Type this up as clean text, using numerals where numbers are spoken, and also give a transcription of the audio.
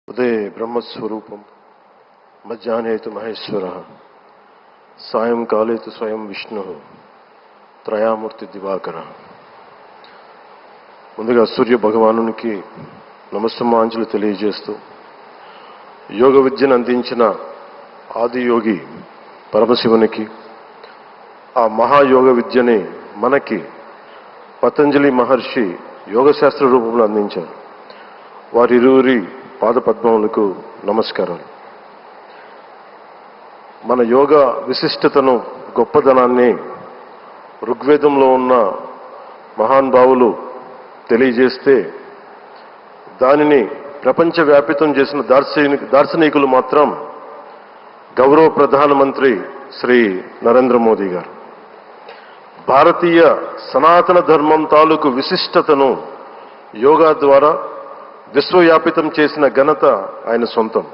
ఉదయే బ్రహ్మస్వరూపం మధ్యాహ్నే తు మహేశ్వరః సాయంకాలే తు స్వయం విష్ణుః త్రయామూర్తి దివాకరః. ముందుగా సూర్య భగవానునికి నమస్సుమాంజలి తెలియజేస్తూ యోగ విద్యను అందించిన ఆదియోగి పరమశివునికి, ఆ మహాయోగ విద్యని మనకి పతంజలి మహర్షి యోగశాస్త్ర రూపంలో అందించారు. వారిరువురి పాదపద్మములకు నమస్కారాలు. మన యోగ విశిష్టతను, గొప్పదనాన్ని ఋగ్వేదంలో ఉన్న మహానుభావులు తెలియజేస్తే దానిని ప్రపంచవ్యాపితం చేసిన దార్శనికులు మాత్రం గౌరవ ప్రధానమంత్రి శ్రీ నరేంద్ర మోదీ గారు. భారతీయ సనాతన ధర్మం తాలూకు విశిష్టతను యోగా ద్వారా విశ్వవ్యాపితం చేసిన ఘనత ఆయన సొంతం.